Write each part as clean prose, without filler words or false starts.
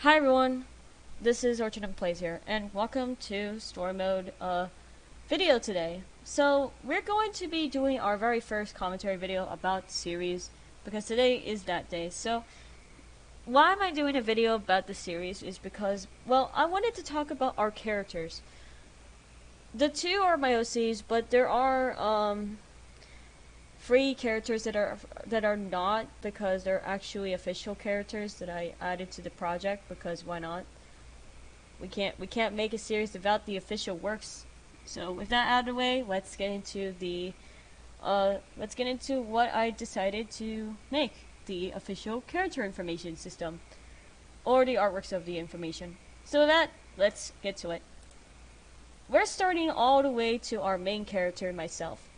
Hi everyone, this is Orchard Plays here, and welcome to Story Mode video today. So, we're going to be doing our very first commentary video about the series, because today is that day. So, why am I doing a video about the series is because, well, I wanted to talk about our characters. The two are my OCs, but there are, free characters that are not, because they're actually official characters that I added to the project, because why not? We can't make a series without the official works. So with that out of the way, let's get into what I decided to make, the official character information system, or the artworks of the information. So with that, let's get to it. We're starting all the way to our main character, myself.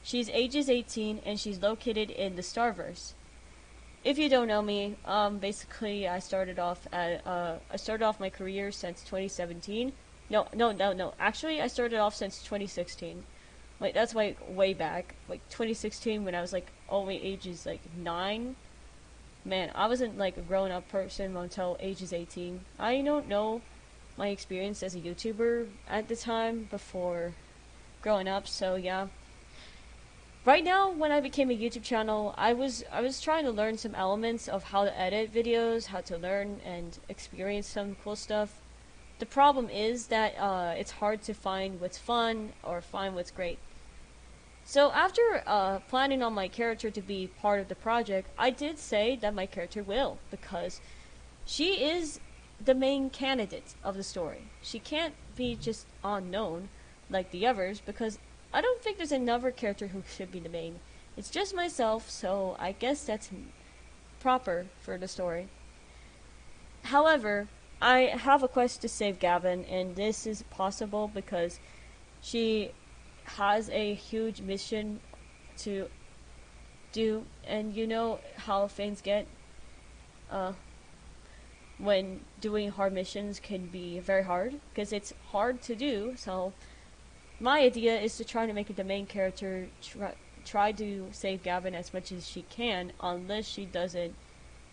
She's ages 18 and she's located in the Starverse. If you don't know me, basically I started off my career since 2017. No. Actually, I started off since 2016. Like that's way back, like 2016 when I was like only ages like 9. Man, I wasn't like a grown-up person until ages 18. I don't know my experience as a YouTuber at the time before growing up, so yeah. Right now, when I became a YouTube channel, I was trying to learn some elements of how to edit videos, how to learn and experience some cool stuff. The problem is that it's hard to find what's fun or find what's great. So after planning on my character to be part of the project, I did say that my character will, because she is the main candidate of the story. She can't be just unknown like the others, because I don't think there's another character who should be the main. It's just myself, so I guess that's proper for the story. However, I have a quest to save Gavin, and this is possible because she has a huge mission to do, and you know how things get when doing hard missions can be very hard, because it's hard to do. So my idea is to try to make it the main character, try to save Gavin as much as she can, unless she doesn't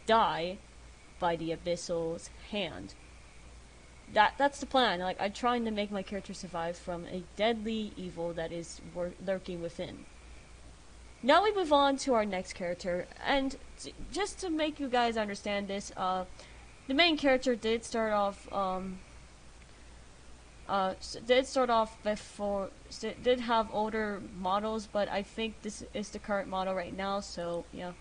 die by the Abyssal's hand. That's the plan. Like, I'm trying to make my character survive from a deadly evil that is lurking within. Now we move on to our next character, and just to make you guys understand this, the main character did start off before, did have older models, but I think this is the current model right now, so yeah.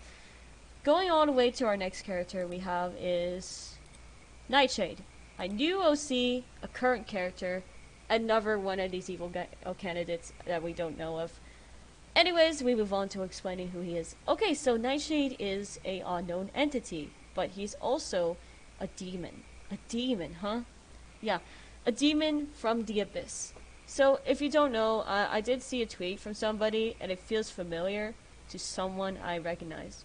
Going all the way to our next character we have is Nightshade. A new OC, a current character, another one of these evil candidates that we don't know of. Anyways, we move on to explaining who he is. Okay, so Nightshade is a unknown entity, but he's also a demon. A demon, huh? Yeah. A demon from the abyss. So, if you don't know, I did see a tweet from somebody, and it feels familiar to someone I recognize.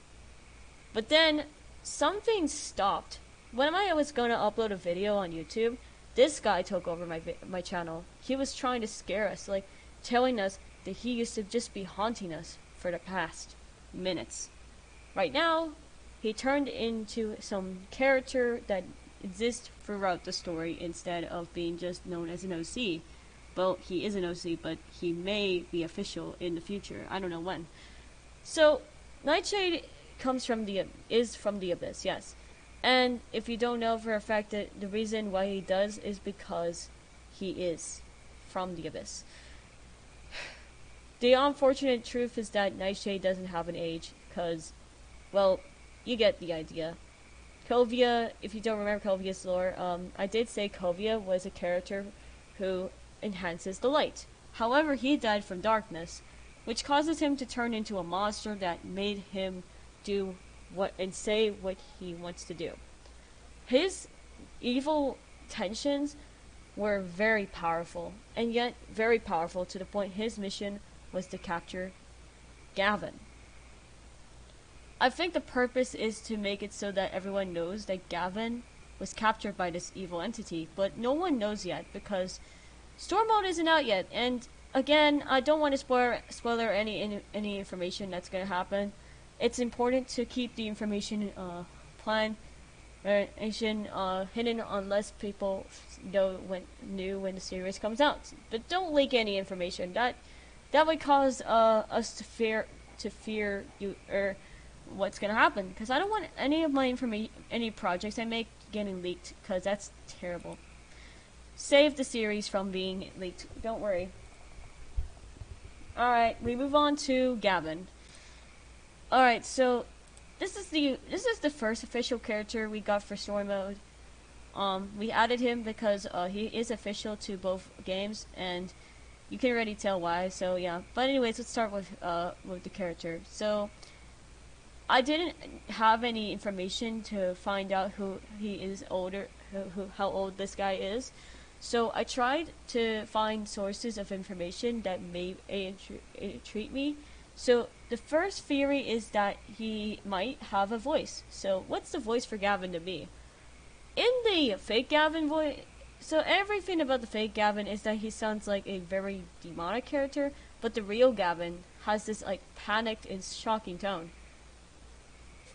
But then, something stopped. When I was going to upload a video on YouTube, this guy took over my channel. He was trying to scare us, like, telling us that he used to just be haunting us for the past minutes. Right now, he turned into some character that exist throughout the story instead of being just known as an OC. Well, he is an OC, but he may be official in the future. I don't know when. So, Nightshade is from the abyss, yes. And if you don't know for a fact, that the reason why he does is because he is from the abyss. The unfortunate truth is that Nightshade doesn't have an age, because, well, you get the idea. Kovia, if you don't remember Kovia's lore, I did say Kovia was a character who enhances the light. However, he died from darkness, which causes him to turn into a monster that made him do and say what he wants to do. His evil tensions were very powerful, and yet very powerful to the point his mission was to capture Gavin. I think the purpose is to make it so that everyone knows that Gavin was captured by this evil entity, but no one knows yet because Storm Mode isn't out yet, and again, I don't want to spoiler any information that's going to happen. It's important to keep the information plan information hidden unless people knew when the series comes out. But don't leak any information. That would cause us to fear you or what's gonna happen. Because I don't want any of my information, any projects I make getting leaked. Because that's terrible. Save the series from being leaked. Don't worry. Alright, we move on to Gavin. Alright, so this is the first official character we got for story mode. We added him because he is official to both games, and you can already tell why. So yeah, but anyways, let's start with the character. So I didn't have any information to find out who he is how old this guy is. So I tried to find sources of information that may intrigue me. So the first theory is that he might have a voice. So what's the voice for Gavin to be? In the fake Gavin voice, so everything about the fake Gavin is that he sounds like a very demonic character, but the real Gavin has this like panicked and shocking tone.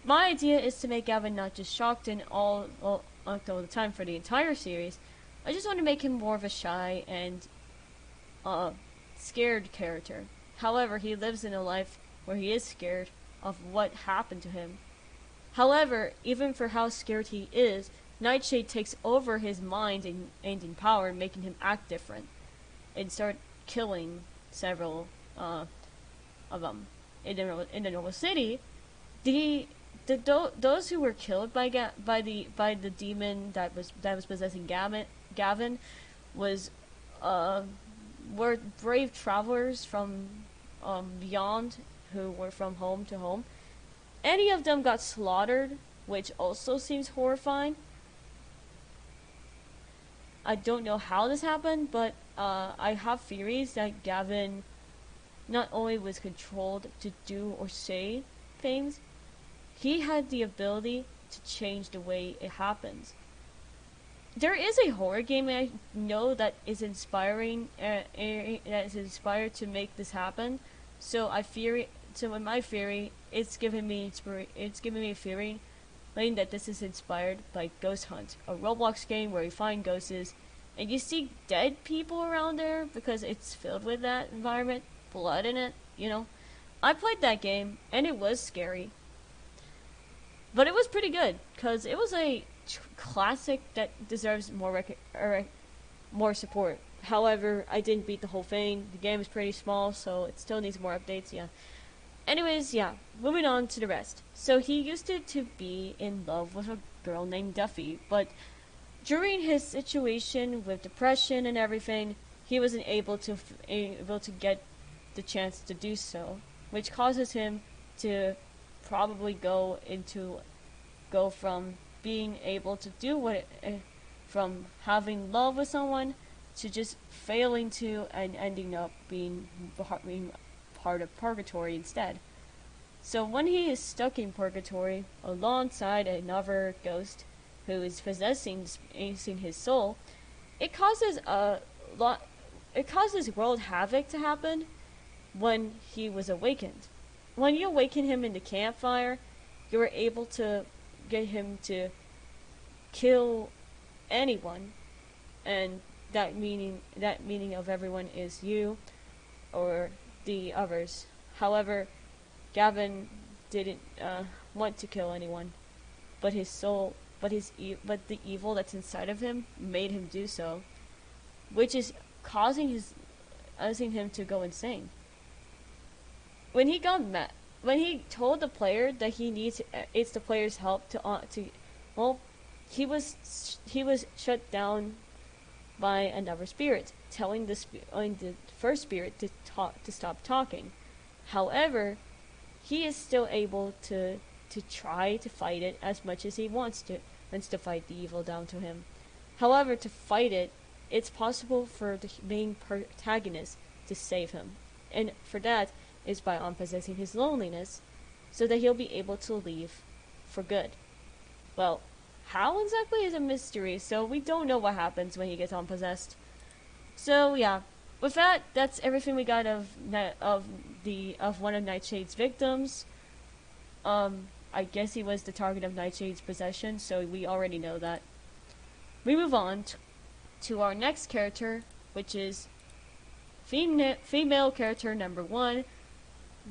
My idea is to make Gavin not just shocked and all the time for the entire series. I just want to make him more of a shy and scared character. However, he lives in a life where he is scared of what happened to him. However, even for how scared he is, Nightshade takes over his mind and in power, making him act different and start killing several of them. In the Nova City, those who were killed by the demon that was possessing Gavin were brave travelers from beyond, who were from home to home. Any of them got slaughtered, which also seems horrifying. I don't know how this happened, but I have theories that Gavin not only was controlled to do or say things, he had the ability to change the way it happens. There is a horror game I know that is inspiring, that is inspired to make this happen. So in my theory, it's giving me a theory that this is inspired by Ghost Hunt, a Roblox game where you find ghosts and you see dead people around there because it's filled with that environment, blood in it. I played that game and it was scary, but it was pretty good because it was a classic that deserves more support. However, I didn't beat the whole thing. The game is pretty small, so it still needs more updates. Yeah. Anyways, yeah, moving on to the rest. So he used to be in love with a girl named Duffy, but during his situation with depression and everything, he wasn't able to get the chance to do so, which causes him to probably go from being able to do from having love with someone to just failing to and ending up being part of purgatory instead. So when he is stuck in purgatory alongside another ghost who is possessing his soul, it causes world havoc to happen when he was awakened. When you awaken him in the campfire, you were able to get him to kill anyone, and that meaning of everyone is you or the others. However, Gavin didn't want to kill anyone, but the evil that's inside of him made him do so, which is causing him to go insane. When he told the player that it's the player's help he was shut down by another spirit, telling the first spirit to stop talking. However, he is still able to try to fight it as much as he wants to fight the evil down to him. However, to fight it, it's possible for the main protagonist to save him, and for that is by unpossessing his loneliness, so that he'll be able to leave for good. Well, how exactly is a mystery, so we don't know what happens when he gets unpossessed. So yeah, with that, that's everything we got of one of Nightshade's victims. I guess he was the target of Nightshade's possession, so we already know that. We move on to our next character, which is female character number 1.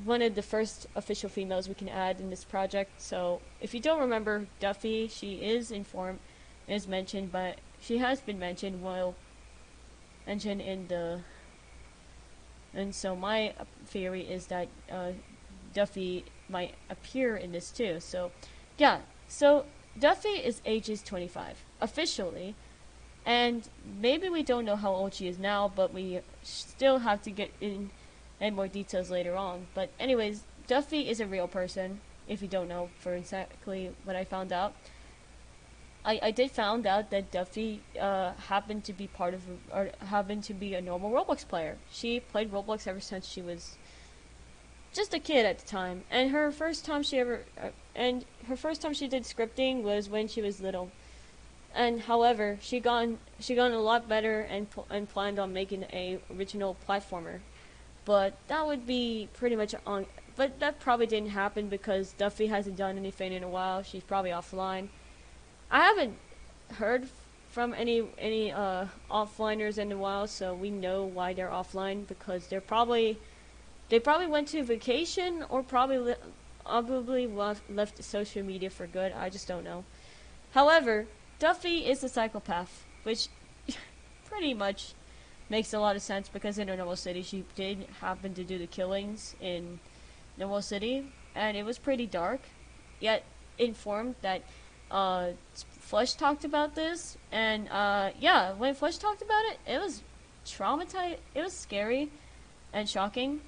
One of the first official females we can add in this project. So if you don't remember Duffy, she is mentioned, but she has been mentioned in the. And so my theory is that Duffy might appear in this too. So yeah, so Duffy is ages 25 officially, and maybe we don't know how old she is now, but we still have to get in more details later on. But anyways, Duffy is a real person, if you don't know for exactly what I found out. I did found out that Duffy happened to be a normal Roblox player. She played Roblox ever since she was just a kid at the time, and her first time she did scripting was when she was little. And however, she gone a lot better and planned on making a original platformer. But that would be pretty much on. But that probably didn't happen because Duffy hasn't done anything in a while. She's probably offline. I haven't heard from any offliners in a while, so we know why they're offline, because they probably went to vacation or probably left social media for good. I just don't know. However, Duffy is a psychopath, which pretty much makes a lot of sense, because in Normal City she did happen to do the killings in Normal City, and it was pretty dark. Yet informed that Flush talked about this, and yeah, when Flush talked about it, it was traumatized. It was scary and shocking.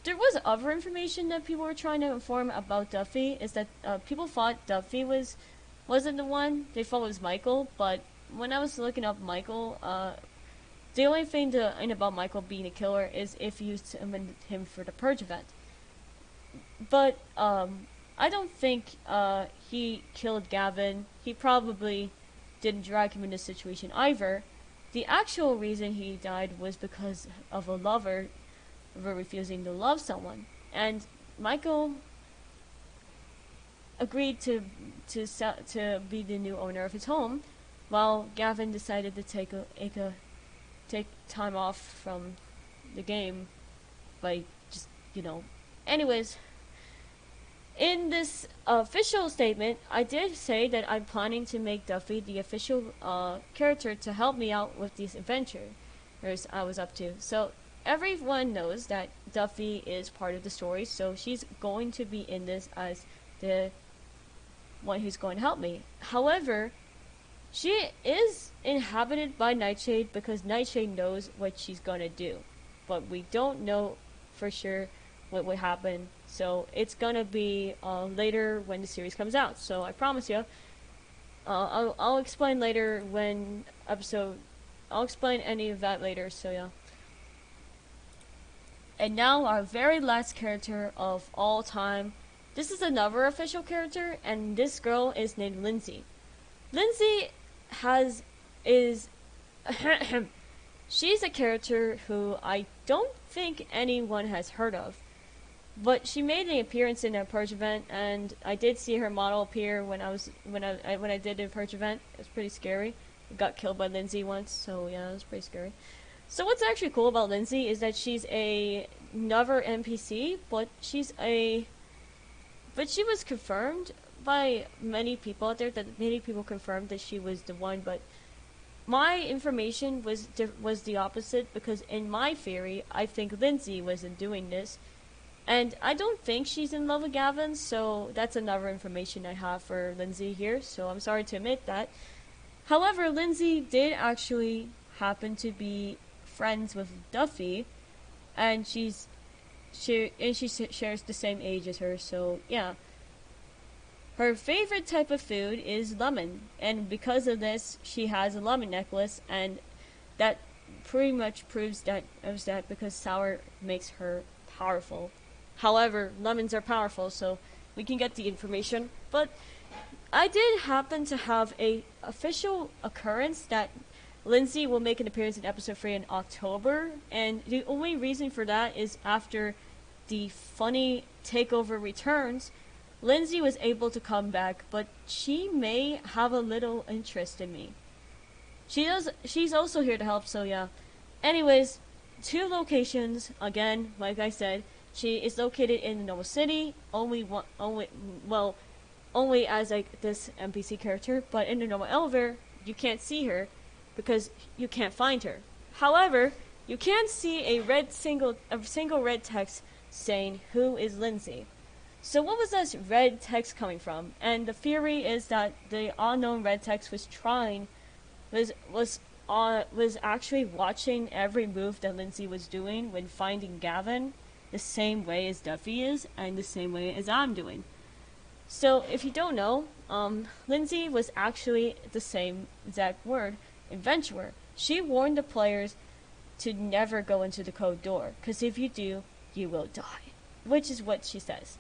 There was other information that people were trying to inform about Duffy, is that people thought Duffy wasn't the one. They thought it was Michael, but when I was looking up Michael, the only thing about Michael being a killer is if you summoned him for the Purge event. But I don't think he killed Gavin. He probably didn't drag him in this situation either. The actual reason he died was because of a lover refusing to love someone, and Michael agreed to be the new owner of his home, while Gavin decided to take time off from the game by just, anyways. In this official statement, I did say that I'm planning to make Duffy the official character to help me out with this adventure I was up to. So everyone knows that Duffy is part of the story, so she's going to be in this as the one who's going to help me. However, she is inhabited by Nightshade, because Nightshade knows what she's going to do, but we don't know for sure what would happen. So it's gonna be later when the series comes out. So I promise you, I'll explain later I'll explain any of that later. So yeah. And now our very last character of all time. This is another official character, and this girl is named Lindsay. Lindsay she's a character who I don't think anyone has heard of. But she made an appearance in a Purge event, and I did see her model appear when I did the Purge event. It was pretty scary. I got killed by Lindsay once, so yeah, it was pretty scary. So what's actually cool about Lindsay is that she's another NPC, but she was confirmed by many people out there, that many people confirmed that she was the one, but my information was the opposite, because in my theory, I think Lindsay wasn't doing this. And I don't think she's in love with Gavin, so that's another information I have for Lindsay here, so I'm sorry to admit that. However, Lindsay did actually happen to be friends with Duffy, and she shares the same age as her, so yeah. Her favorite type of food is lemon, and because of this, she has a lemon necklace, and that pretty much proves that because sour makes her powerful. However, lemons are powerful, so we can get the information. But I did happen to have a official occurrence that Lindsay will make an appearance in episode 3 in October, and the only reason for that is after the funny takeover returns, Lindsay was able to come back, but she may have a little interest in me. She's also here to help, so yeah. Anyways, 2 locations, again, like I said, she is located in the Nova City, only as like this NPC character, but in the normal elevator, you can't see her because you can't find her. However, you can see a single red text saying, "Who is Lindsay?" So what was this red text coming from? And the theory is that the unknown red text was actually watching every move that Lindsay was doing when finding Gavin, the same way as Duffy is, and the same way as I'm doing. So if you don't know, Lindsay was actually the same exact word, adventurer. She warned the players to never go into the code door, because if you do, you will die, which is what she says.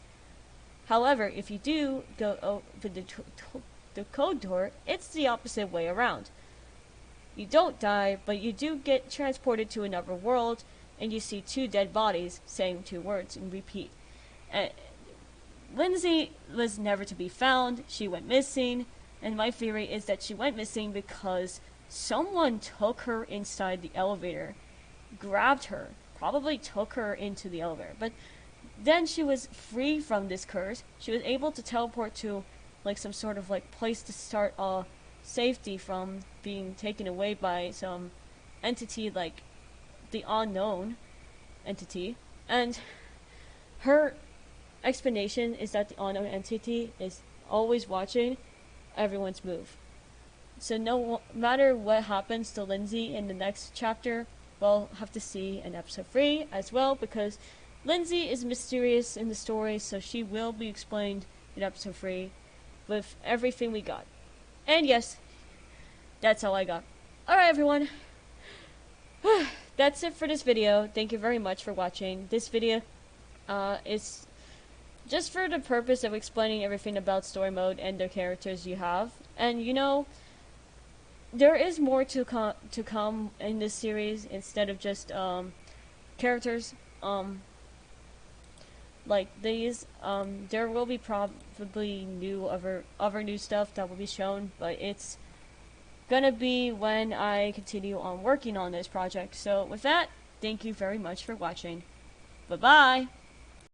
However, if you do go over the code door, it's the opposite way around. You don't die, but you do get transported to another world, and you see 2 dead bodies saying 2 words and repeat. Lindsay was never to be found. She went missing, and my theory is that she went missing because someone took her inside the elevator, grabbed her, probably took her into the elevator, but then she was free from this curse. She was able to teleport to like some sort of like place to start safety from being taken away by some entity like the unknown entity. And her explanation is that the unknown entity is always watching everyone's move. So no matter what happens to Lindsay in the next chapter, we'll have to see in episode 3 as well, because Lindsay is mysterious in the story, so she will be explained in episode 3 with everything we got. And yes, that's all I got. Alright everyone, that's it for this video. Thank you very much for watching. This video is just for the purpose of explaining everything about story mode and the characters you have. And you know, there is more to come in this series instead of just characters like these. There will be probably other new stuff that will be shown, but it's gonna be when I continue on working on this project. So with that, thank you very much for watching. Bye bye.